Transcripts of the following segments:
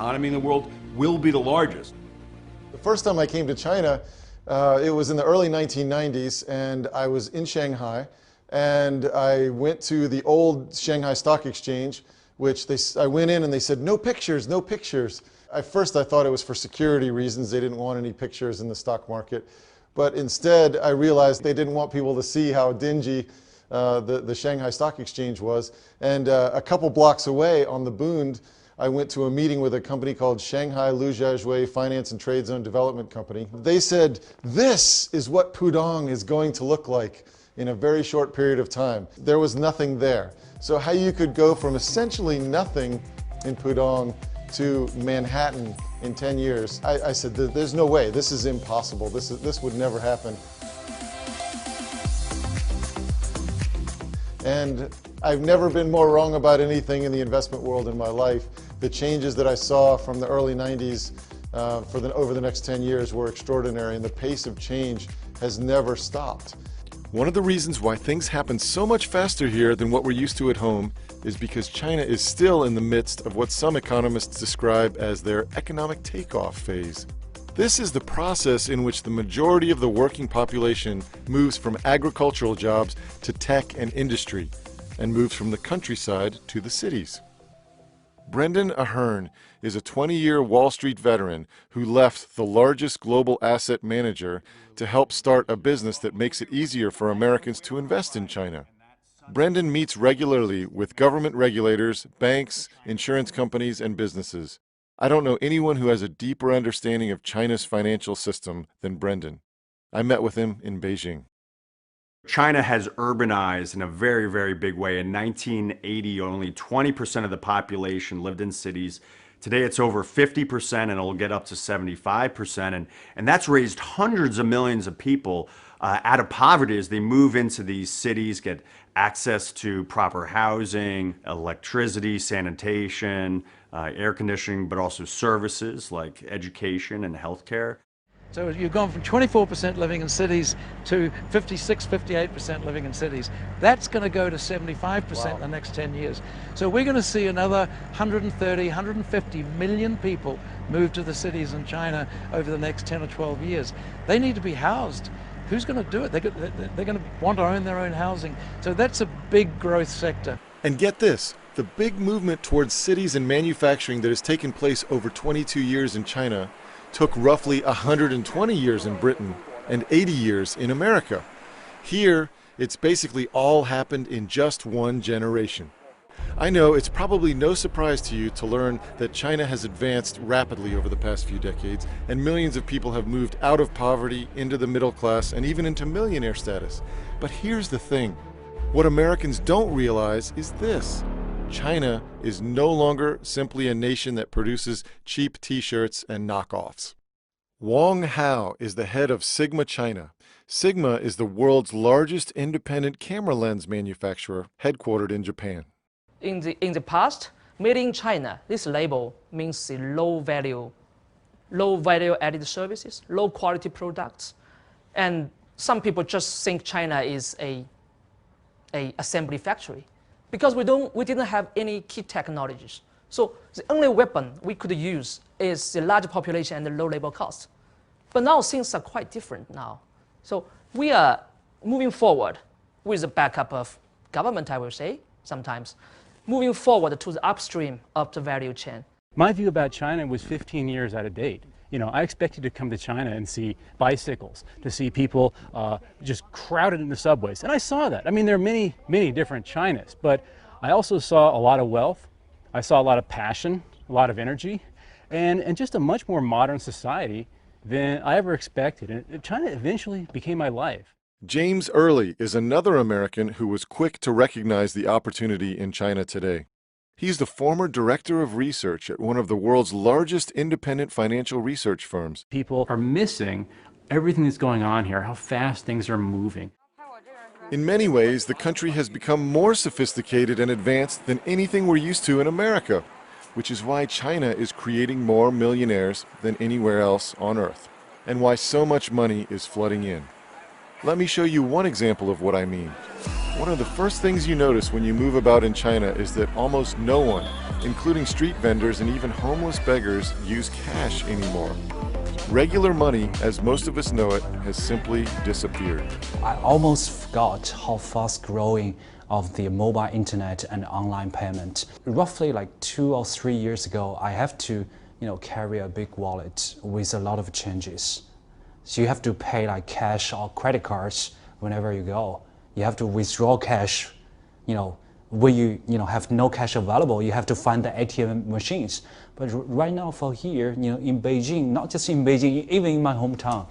economy in the world, will be the largest. The first time I came to China, it was in the early 1990s, and I was in Shanghai, and I went to the old Shanghai Stock Exchange, which I went in and they said, no pictures, no pictures. At first I thought it was for security reasons. They didn't want any pictures in the stock market. But instead I realized they didn't want people to see how dingy the Shanghai Stock Exchange was. And a couple blocks away on the Bund, I went to a meeting with a company called Shanghai Lujiazhui Finance and Trade Zone Development Company. They said, this is what Pudong is going to look like in a very short period of time. There was nothing there. So how you could go from essentially nothing in Pudong to Manhattan in 10 years, I said, there's no way, this is impossible, this would never happen. And I've never been more wrong about anything in the investment world in my life. The changes that I saw from the early 90s over the next 10 years were extraordinary, and the pace of change has never stopped. One of the reasons why things happen so much faster here than what we're used to at home is because China is still in the midst of what some economists describe as their economic takeoff phase. This is the process in which the majority of the working population moves from agricultural jobs to tech and industry, and moves from the countryside to the cities. Brendan Ahern is a 20-year Wall Street veteran who left the largest global asset manager to help start a business that makes it easier for Americans to invest in China. Brendan meets regularly with government regulators, banks, insurance companies, and businesses. I don't know anyone who has a deeper understanding of China's financial system than Brendan. I met with him in Beijing. China has urbanized in a very, very big way. In 1980, only 20% of the population lived in cities. Today, it's over 50%, and it'll get up to 75%. And that's raised hundreds of millions of people out of poverty as they move into these cities, get access to proper housing, electricity, sanitation, air conditioning, but also services like education and healthcare. So you've gone from 24% living in cities to 56, 58% living in cities. That's going to go to 75% in the next 10 years. So we're going to see another 130, 150 million people move to the cities in China over the next 10 or 12 years. They need to be housed. Who's going to do it? They're going to want to own their own housing. So that's a big growth sector. And get this, the big movement towards cities and manufacturing that has taken place over 22 years in China took roughly 120 years in Britain and 80 years in America. Here, it's basically all happened in just one generation. I know it's probably no surprise to you to learn that China has advanced rapidly over the past few decades, and millions of people have moved out of poverty into the middle class and even into millionaire status. But here's the thing. What Americans don't realize is this. China is no longer simply a nation that produces cheap t-shirts and knockoffs. Wang Hao is the head of Sigma China. Sigma is the world's largest independent camera lens manufacturer, headquartered in Japan. In the past, made in China, this label means the low value added services, low quality products. And some people just think China is a assembly factory, because we didn't have any key technologies. So the only weapon we could use is the large population and the low labor cost. But now things are quite different now. So we are moving forward with the backup of government, I will say, sometimes, moving forward to the upstream of the value chain. My view about China was 15 years out of date. You know, I expected to come to China and see bicycles, to see people just crowded in the subways. And I saw that. I mean, there are many, many different Chinas, but I also saw a lot of wealth. I saw a lot of passion, a lot of energy, and just a much more modern society than I ever expected. And China eventually became my life. James Early is another American who was quick to recognize the opportunity in China today. He's the former director of research at one of the world's largest independent financial research firms. People are missing everything that's going on here, how fast things are moving. In many ways, the country has become more sophisticated and advanced than anything we're used to in America, which is why China is creating more millionaires than anywhere else on Earth, and why so much money is flooding in. Let me show you one example of what I mean. One of the first things you notice when you move about in China is that almost no one, including street vendors and even homeless beggars, use cash anymore. Regular money, as most of us know it, has simply disappeared. I almost forgot how fast growing of the mobile internet and online payment. Roughly like 2 or 3 years ago, I have to, carry a big wallet with a lot of changes. So you have to pay like cash or credit cards whenever you go. You have to withdraw cash, when you have no cash available, you have to find the ATM machines. But right now for here, in Beijing, not just in Beijing, even in my hometown,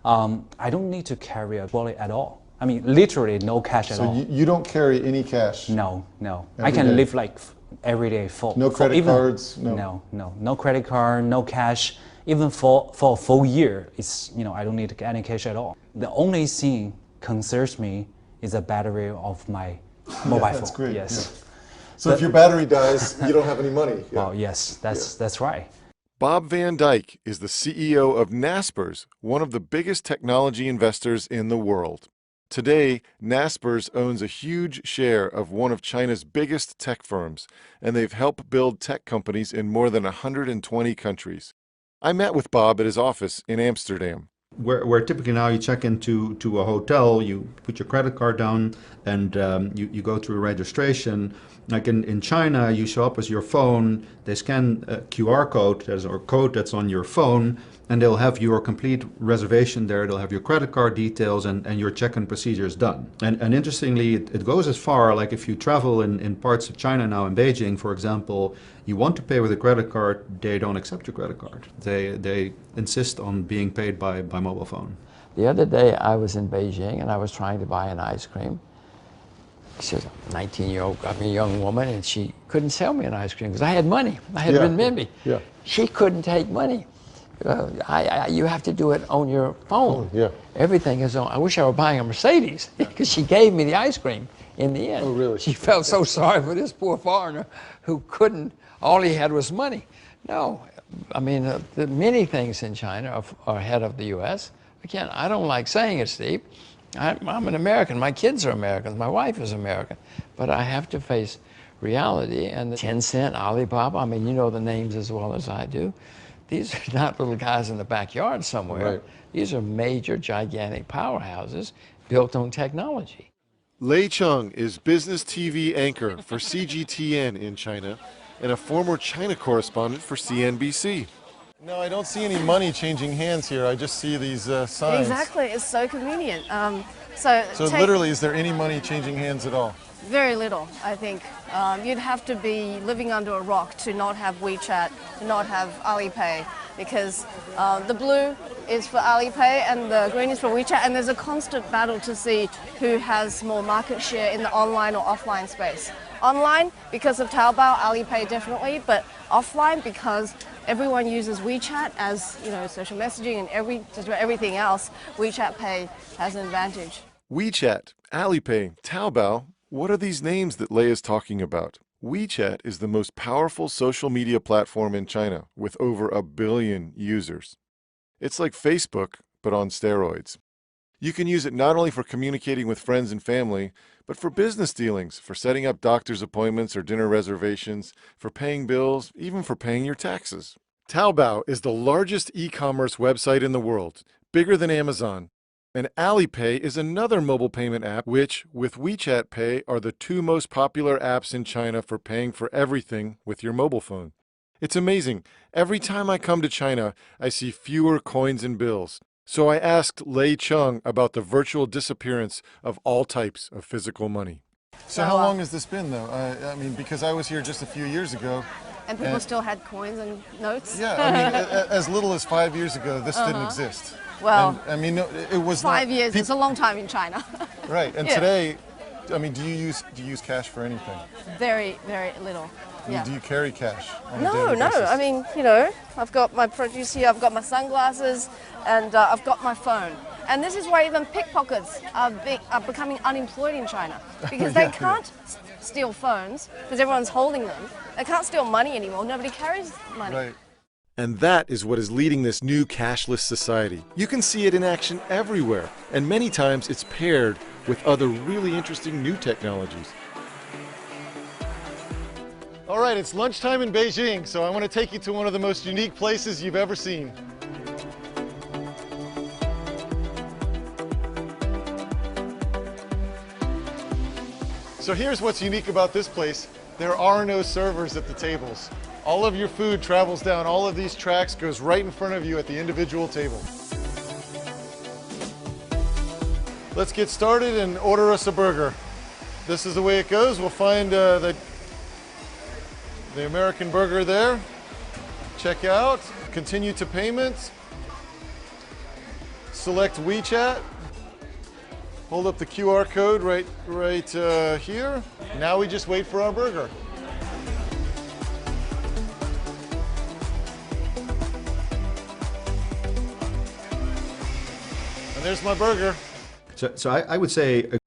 I don't need to carry a wallet at all. I mean, literally no cash at all. So you don't carry any cash? No. Every I can day? live like every day full. No credit cards? No credit card, no cash. Even for a full year, it's, I don't need any cash at all. The only thing concerns me is the battery of my mobile phone. That's great. Yes. Yeah. So if your battery dies, you don't have any money. Yeah. Well, yes, that's right. Bob Van Dyke is the CEO of Naspers, one of the biggest technology investors in the world. Today, Naspers owns a huge share of one of China's biggest tech firms, and they've helped build tech companies in more than 120 countries. I met with Bob at his office in Amsterdam. Where typically now you check into a hotel, you put your credit card down, and you go through registration. Like in China, you show up with your phone, they scan a QR code or code that's on your phone, and they'll have your complete reservation there. They'll have your credit card details and your check-in procedures done. And interestingly, it goes as far, like if you travel in parts of China now, in Beijing, for example, you want to pay with a credit card, they don't accept your credit card. They insist on being paid by mobile phone. The other day I was in Beijing and I was trying to buy an ice cream. She was a 19-year-old, young woman, and she couldn't sell me an ice cream because I had money. I had renminbi. Yeah. She couldn't take money. You have to do it on your phone. Yeah. Everything is on. I wish I were buying a Mercedes because she gave me the ice cream in the end. Oh, really? She felt so sorry for this poor foreigner who couldn't, all he had was money. No, the many things in China are ahead of the U.S. Again, I don't like saying it, Steve. I'm an American. My kids are Americans. My wife is American. But I have to face reality. And the Tencent, Alibaba, you know the names as well as I do. These are not little guys in the backyard somewhere. Right. These are major, gigantic powerhouses built on technology. Lei Cheng is business TV anchor for CGTN in China and a former China correspondent for CNBC. No, I don't see any money changing hands here. I just see these signs. Exactly, it's so convenient. So literally, is there any money changing hands at all? Very little, I think. You'd have to be living under a rock to not have WeChat, to not have Alipay, because the blue is for Alipay and the green is for WeChat, and there's a constant battle to see who has more market share in the online or offline space. Online, because of Taobao, Alipay definitely, but offline because everyone uses WeChat as, social messaging and just about everything else. WeChat Pay has an advantage. WeChat, Alipay, Taobao, what are these names that Lei is talking about? WeChat is the most powerful social media platform in China with over 1 billion users. It's like Facebook, but on steroids. You can use it not only for communicating with friends and family, but for business dealings, for setting up doctor's appointments or dinner reservations, for paying bills, even for paying your taxes. Taobao is the largest e-commerce website in the world, bigger than Amazon. And Alipay is another mobile payment app which, with WeChat Pay, are the 2 most popular apps in China for paying for everything with your mobile phone. It's amazing. Every time I come to China, I see fewer coins and bills. So I asked Lei Cheng about the virtual disappearance of all types of physical money. So how long has this been, though? Because I was here just a few years ago. And people still had coins and notes? Yeah, as little as 5 years ago, this didn't exist. Well, it was 5 years, it's a long time in China. Right, and today, do you use cash for anything? Very, very little. Yeah. Do you carry cash? No. I've got my produce here, I've got my sunglasses, and I've got my phone. And this is why even pickpockets are becoming unemployed in China, because they can't steal phones because everyone's holding them. They can't steal money anymore. Nobody carries money. Right. And that is what is leading this new cashless society. You can see it in action everywhere, and many times it's paired with other really interesting new technologies. All right, it's lunchtime in Beijing, so I want to take you to one of the most unique places you've ever seen. So here's what's unique about this place. There are no servers at the tables. All of your food travels down all of these tracks, goes right in front of you at the individual table. Let's get started and order us a burger. This is the way it goes. We'll find the American burger there. Check out, continue to payments. Select WeChat. Hold up the QR code right here. Now we just wait for our burger. And there's my burger. So I would say a